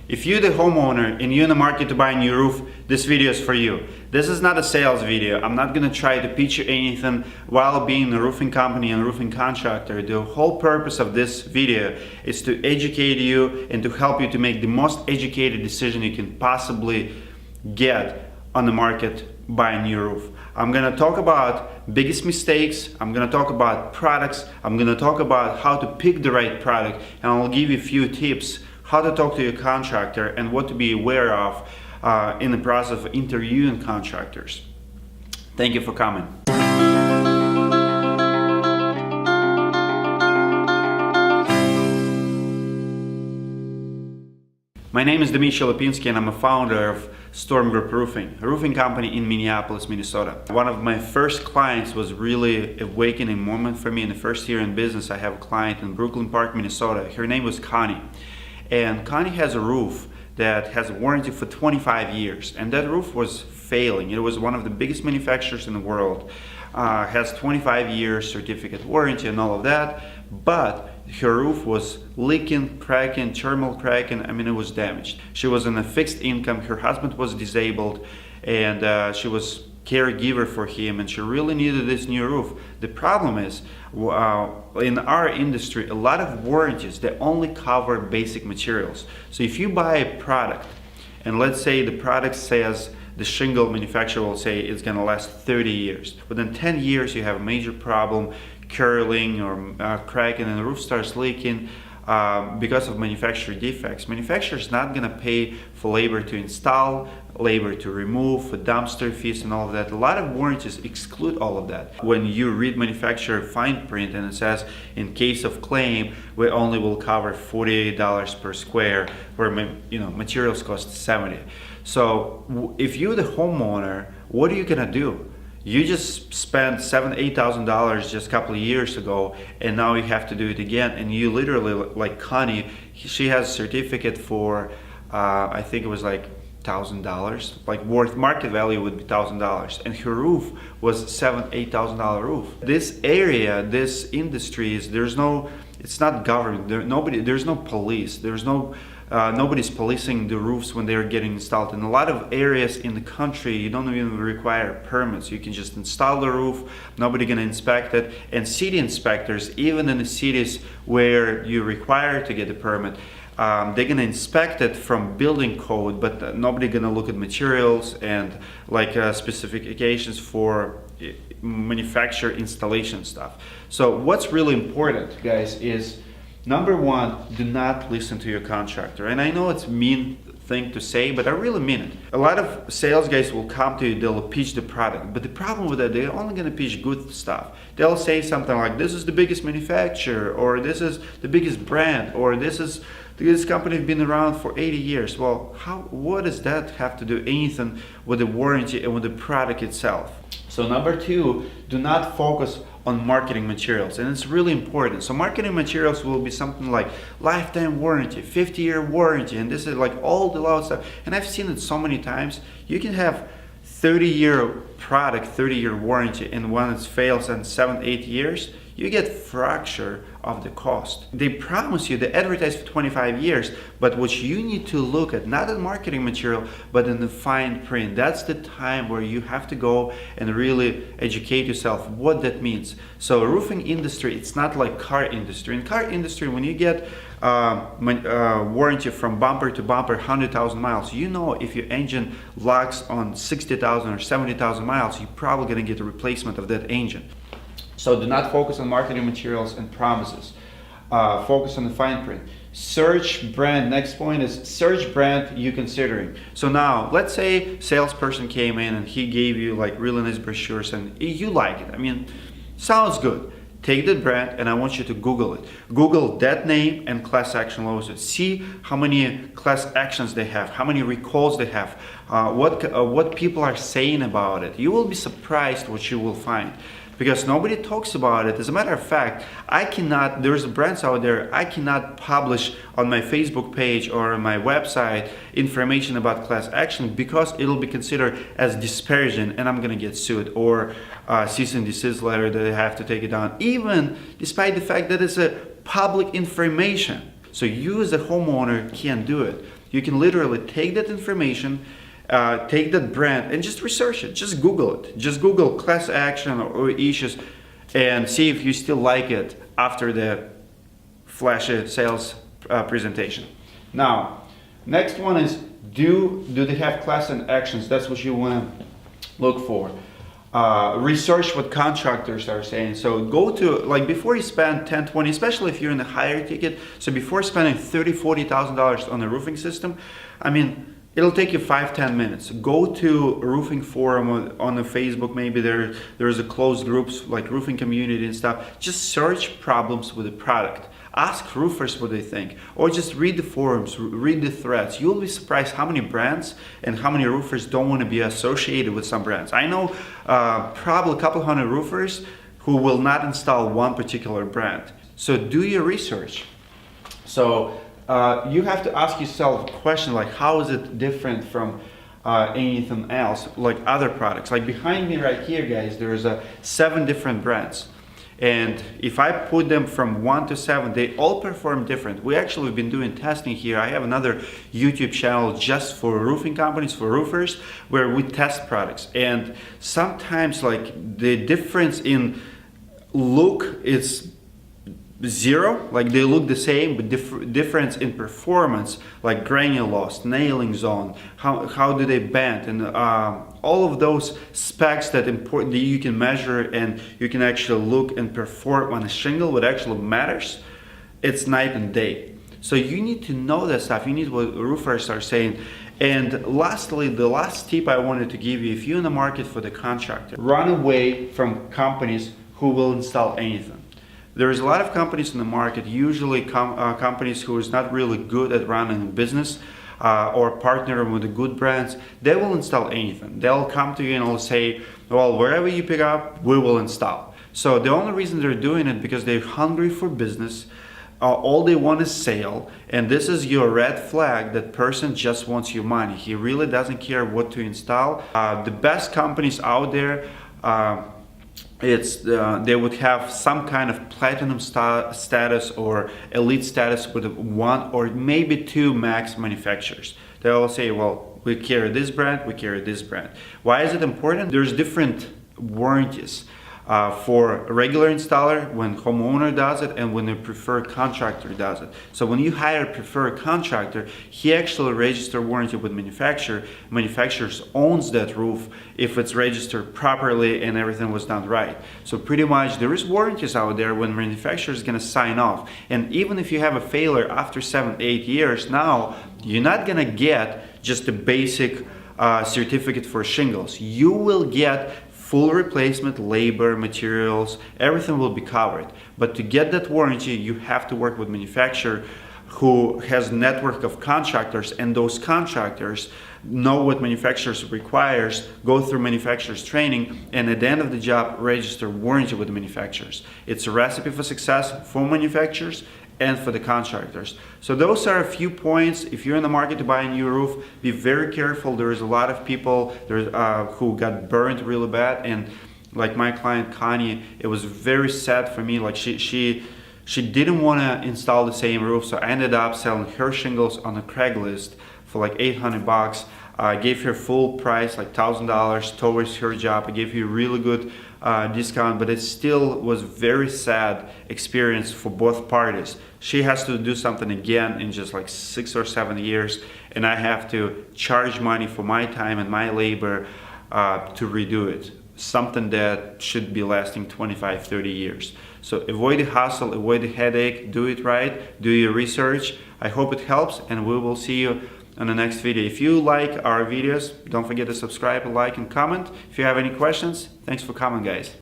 If you're the homeowner and you're in the market to buy a new roof, this video is for you. This is not a sales video. I'm not gonna try to pitch you anything while being a roofing company and a roofing contractor. The whole purpose of this video is to educate you and to help you to make the most educated decision you can possibly get on the market buying a new roof. I'm gonna talk about biggest mistakes, I'm gonna talk about products, I'm gonna talk about how to pick the right product, and I'll give you a few tips how to talk to your contractor and what to be aware of in the process of interviewing contractors. Thank you for coming. My name is Dmitry Lipinski and I'm a founder of Storm Group Roofing, a roofing company in Minneapolis, Minnesota. One of my first clients was really an awakening moment for me. In the first year in business, I have a client in Brooklyn Park, Minnesota. Her name was Connie. And Connie has a roof that has a warranty for 25 years. And that roof was failing. It was one of the biggest manufacturers in the world. Has 25 years certificate warranty and all of that. But her roof was leaking, cracking, thermal cracking. I mean, it was damaged. She was on a fixed income. Her husband was disabled. And she was caregiver for him, and she really needed this new roof. The problem is, in our industry, a lot of warranties, they only cover basic materials. So if you buy a product, and let's say the product says, the shingle manufacturer will say it's gonna last 30 years. Within 10 years, you have a major problem, curling or cracking, and the roof starts leaking because of manufacturer defects. Manufacturer's not gonna pay for labor to install, labor to remove, for dumpster fees and all of that. A lot of warranties exclude all of that. When you read manufacturer fine print and it says, in case of claim, we only will cover $48 per square, where materials cost $70. So if you're the homeowner, what are you gonna do? You just spent $7,000-8,000 just a couple of years ago, and now you have to do it again. And you literally, like Connie, she has a certificate for, I think it was like $1,000, like worth market value would be $1,000, and her roof was $7,000-8,000 roof. This area, this industry is it's not government. There's no police. Nobody's policing the roofs when they're getting installed. In a lot of areas in the country, you don't even require permits. You can just install the roof, nobody gonna inspect it. And city inspectors, even in the cities where you're required to get a permit, they're gonna inspect it from building code, but nobody gonna look at materials and specifications for manufacturer installation stuff. So what's really important, guys, is number one, do not listen to your contractor. And I know it's a mean thing to say, but I really mean it. A lot of sales guys will come to you, they'll pitch the product, but the problem with that, they're only gonna pitch good stuff. They'll say something like, this is the biggest manufacturer, or this is the biggest brand, or this company has been around for 80 years. Well, what does that have to do anything with the warranty and with the product itself? So number two, do not focus on marketing materials, and it's really important. So marketing materials will be something like lifetime warranty, 50-year warranty, and this is like all the loud stuff. And I've seen it so many times. You can have 30-year product, 30-year warranty, and when it fails in 7-8 years, you get fracture of the cost. They promise you, they advertise for 25 years, but what you need to look at, not in marketing material, but in the fine print. That's the time where you have to go and really educate yourself what that means. So roofing industry, it's not like car industry. In car industry, when you get warranty from bumper to bumper, 100,000 miles, you know if your engine locks on 60,000 or 70,000 miles, you're probably gonna get a replacement of that engine. So do not focus on marketing materials and promises. Focus on the fine print. Search brand. Next point is search brand you're considering. So now, let's say salesperson came in and he gave you like really nice brochures and you like it. I mean, sounds good. Take that brand and I want you to Google it. Google that name and class action lawsuit. See how many class actions they have, how many recalls they have, what people are saying about it. You will be surprised what you will find, because nobody talks about it. As a matter of fact, there's brands out there, I cannot publish on my Facebook page or on my website information about class action because it'll be considered as disparaging and I'm gonna get sued, or cease and desist letter that I have to take it down, even despite the fact that it's a public information. So you as a homeowner can't do it. You can literally take that information, take that brand and just research it. Just Google it. Just Google class action or issues and see if you still like it after the flashy sales presentation. Now, next one is do they have class and actions? That's what you want to look for. Research what contractors are saying. So go to, like, before you spend 10, 20, especially if you're in a higher ticket, so before spending $30,000, $40,000 on a roofing system, I mean, it'll take you 5-10 minutes. Go to a roofing forum on the Facebook, maybe there's a closed groups like roofing community and stuff. Just search problems with the product. Ask roofers what they think, or just read the forums, read the threads. You'll be surprised how many brands and how many roofers don't want to be associated with some brands. I know probably a couple hundred roofers who will not install one particular brand. So do your research. So you have to ask yourself a question like, how is it different from anything else, like other products? Like behind me right here, guys, there's 7 different brands. And if I put them from 1 to 7, they all perform different. We actually have been doing testing here. I have another YouTube channel just for roofing companies, for roofers, where we test products. And sometimes like the difference in look is 0, like they look the same, but difference in performance, like granulose, nailing zone, how do they bend, and all of those specs that you can measure and you can actually look and perform on a shingle, what actually matters, it's night and day. So you need to know that stuff. You need what roofers are saying. And lastly, the last tip I wanted to give you, if you're in the market for the contractor, run away from companies who will install anything. There's a lot of companies in the market, usually companies who is not really good at running a business or partnering with the good brands. They will install anything. They'll come to you and they'll say, well, wherever you pick up, we will install. So the only reason they're doing it because they're hungry for business. All they want is sale, and this is your red flag. That person just wants your money. He really doesn't care what to install. The best companies out there, they would have some kind of platinum status or elite status with 1 or maybe 2 max manufacturers. They'll say, well, we carry this brand, we carry this brand. Why is it important? There's different warranties for a regular installer when homeowner does it and when a preferred contractor does it. So when you hire a preferred contractor, he actually registers warranty with manufacturer. Manufacturer owns that roof if it's registered properly and everything was done right. So pretty much there is warranties out there when manufacturer is going to sign off. And even if you have a failure after 7-8 years, now you're not going to get just a basic certificate for shingles. You will get full replacement, labor, materials, everything will be covered. But to get that warranty, you have to work with manufacturer who has a network of contractors, and those contractors know what manufacturers requires, go through manufacturers training, and at the end of the job, register warranty with the manufacturers. It's a recipe for success for manufacturers and for the contractors. So those are a few points. If you're in the market to buy a new roof, be very careful. There's a lot of people who got burned really bad, and like my client Connie, it was very sad for me. Like she didn't want to install the same roof, so I ended up selling her shingles on a Craigslist for like $800. I gave her full price, like $1,000 towards her job. I gave her a really good discount, but it still was very sad experience for both parties. She has to do something again in just like 6 or 7 years, and I have to charge money for my time and my labor to redo it. Something that should be lasting 25-30 years. So avoid the hassle, avoid the headache, do it right, do your research. I hope it helps, and we will see you on the next video. If you like our videos, don't forget to subscribe, like, and comment. If you have any questions, thanks for coming, guys.